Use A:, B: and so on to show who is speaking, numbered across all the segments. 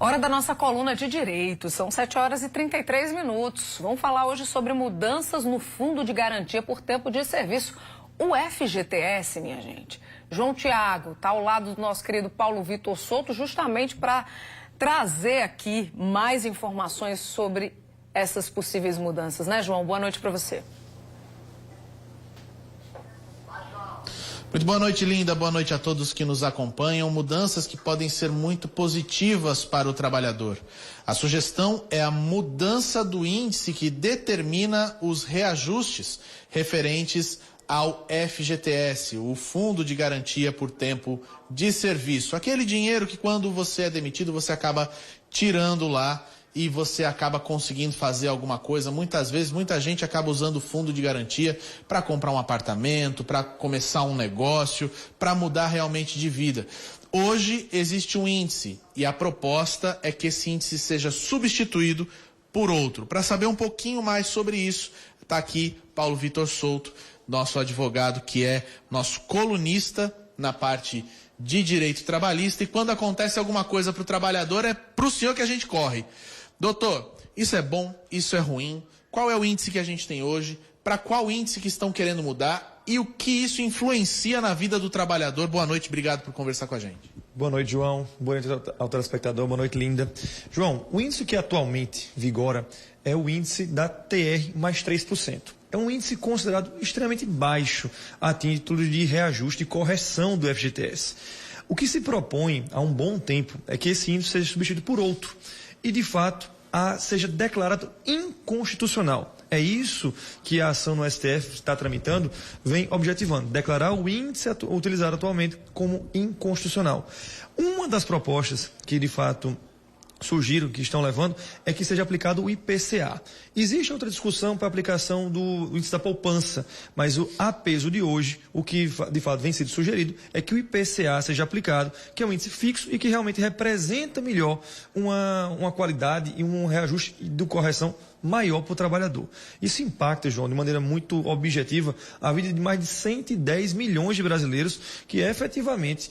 A: Hora da nossa coluna de direito, são 7h33. Vamos falar hoje sobre mudanças no Fundo de Garantia por Tempo de Serviço, o FGTS, minha gente. João Tiago está ao lado do nosso querido Paulo Vitor Souto, justamente para trazer aqui mais informações sobre essas possíveis mudanças, né, João? Boa noite para você.
B: Muito boa noite, Linda. Boa noite a todos que nos acompanham. Mudanças que podem ser muito positivas para o trabalhador. A sugestão é a mudança do índice que determina os reajustes referentes ao FGTS, o Fundo de Garantia por Tempo de Serviço. Aquele dinheiro que quando você é demitido, você acaba tirando lá e você acaba conseguindo fazer alguma coisa. Muitas vezes, muita gente acaba usando o fundo de garantia para comprar um apartamento, para começar um negócio, para mudar realmente de vida. Hoje existe um índice e a proposta é que esse índice seja substituído por outro. Para saber um pouquinho mais sobre isso, está aqui Paulo Vitor Souto, nosso advogado, que é nosso colunista na parte de direito trabalhista. E quando acontece alguma coisa para o trabalhador, é para o senhor que a gente corre. Doutor, isso é bom, isso é ruim? Qual é o índice que a gente tem hoje? Para qual índice que estão querendo mudar? E o que isso influencia na vida do trabalhador? Boa noite, obrigado por conversar com a gente.
C: Boa noite, João. Boa noite ao telespectador. Boa noite, Linda. João, o índice que atualmente vigora é o índice da TR mais 3%. É um índice considerado extremamente baixo a título de reajuste e correção do FGTS. O que se propõe há um bom tempo é que esse índice seja substituído por outro e, de fato, seja declarado inconstitucional. É isso que a ação no STF está tramitando, vem objetivando, declarar o índice utilizado atualmente como inconstitucional. Uma das propostas que, de fato, surgiram, que estão levando, é que seja aplicado o IPCA. Existe outra discussão para a aplicação do índice da poupança, mas a peso de hoje, o que de fato vem sendo sugerido, é que o IPCA seja aplicado, que é um índice fixo e que realmente representa melhor uma qualidade e um reajuste de correção maior para o trabalhador. Isso impacta, João, de maneira muito objetiva, a vida de mais de 110 milhões de brasileiros que efetivamente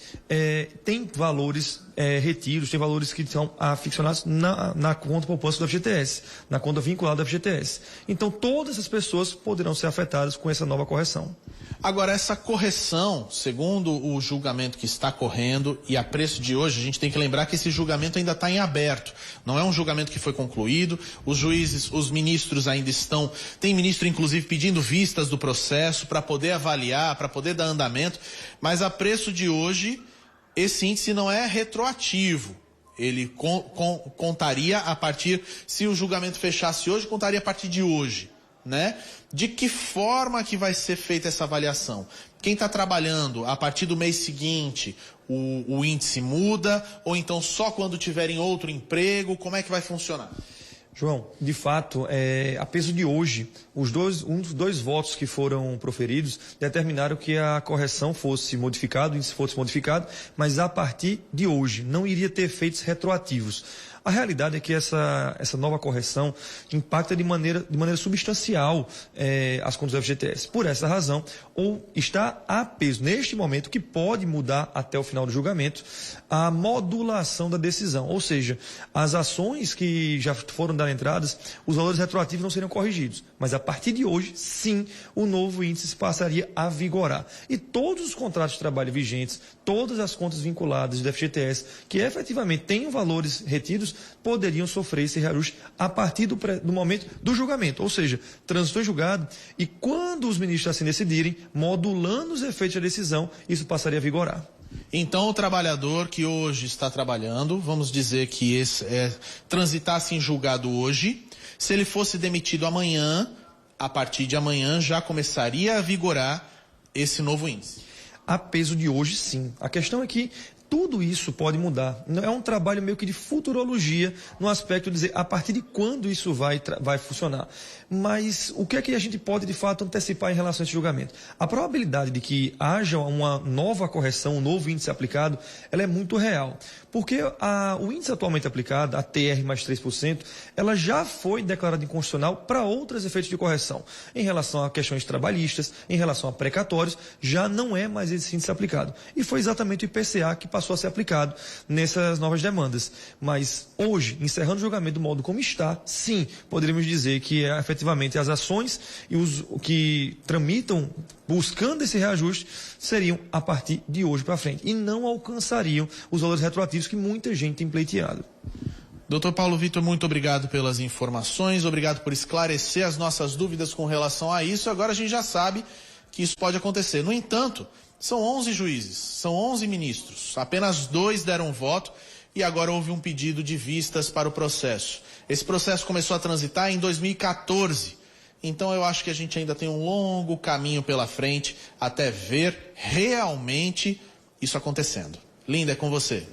C: têm valores retiros, têm valores que são aficionados na conta poupança do FGTS, na conta vinculada ao FGTS. Então, todas as pessoas poderão ser afetadas com essa nova correção.
B: Agora, essa correção, segundo o julgamento que está correndo e a preço de hoje, a gente tem que lembrar que esse julgamento ainda está em aberto. Não é um julgamento que foi concluído, os juízes, os ministros ainda estão, tem ministro inclusive pedindo vistas do processo para poder avaliar, para poder dar andamento, mas a preço de hoje, esse índice não é retroativo. Ele contaria a partir, se o julgamento fechasse hoje, contaria a partir de hoje, né? De que forma que vai ser feita essa avaliação? Quem está trabalhando a partir do mês seguinte, o índice muda? Ou então só quando tiverem outro emprego? Como é que vai funcionar?
C: João, de fato, a peso de hoje, um dos dois votos que foram proferidos determinaram que a correção fosse modificada, o índice fosse modificado, mas a partir de hoje, não iria ter efeitos retroativos. A realidade é que essa nova correção impacta de maneira substancial as contas do FGTS. Por essa razão, ou está a peso, neste momento, que pode mudar até o final do julgamento, a modulação da decisão. Ou seja, as ações que já foram dadas entradas, os valores retroativos não seriam corrigidos. Mas a partir de hoje, sim, o novo índice passaria a vigorar. E todos os contratos de trabalho vigentes, todas as contas vinculadas do FGTS, que efetivamente tenham valores retidos, poderiam sofrer esse reajuste a partir do momento do julgamento. Ou seja, transitou em julgado e quando os ministros assim decidirem, modulando os efeitos da decisão, isso passaria a vigorar.
B: Então, o trabalhador que hoje está trabalhando, vamos dizer que transitasse em julgado hoje, se ele fosse demitido amanhã, a partir de amanhã já começaria a vigorar esse novo índice.
C: A peso de hoje, sim. A questão é que tudo isso pode mudar. É um trabalho meio que de futurologia, no aspecto de dizer a partir de quando isso vai funcionar. Mas o que é que a gente pode, de fato, antecipar em relação a esse julgamento? A probabilidade de que haja uma nova correção, um novo índice aplicado, ela é muito real. Porque o índice atualmente aplicado, a TR mais 3%, ela já foi declarada inconstitucional para outros efeitos de correção. Em relação a questões trabalhistas, em relação a precatórios, já não é mais esse índice aplicado. E foi exatamente o IPCA que passou passou a ser aplicado nessas novas demandas. Mas hoje, encerrando o julgamento do modo como está, sim, poderíamos dizer que efetivamente as ações e os que tramitam buscando esse reajuste seriam a partir de hoje para frente e não alcançariam os valores retroativos que muita gente tem pleiteado.
B: Dr. Paulo Vitor, muito obrigado pelas informações, obrigado por esclarecer as nossas dúvidas com relação a isso. Agora a gente já sabe que isso pode acontecer. No entanto, são 11 juízes, são 11 ministros, apenas 2 deram voto e agora houve um pedido de vistas para o processo. Esse processo começou a transitar em 2014, então eu acho que a gente ainda tem um longo caminho pela frente até ver realmente isso acontecendo. Linda, é com você.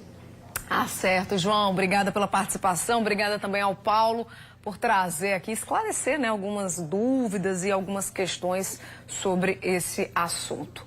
A: Ah, certo, João. Obrigada pela participação. Obrigada também ao Paulo por trazer aqui, esclarecer, né, algumas dúvidas e algumas questões sobre esse assunto.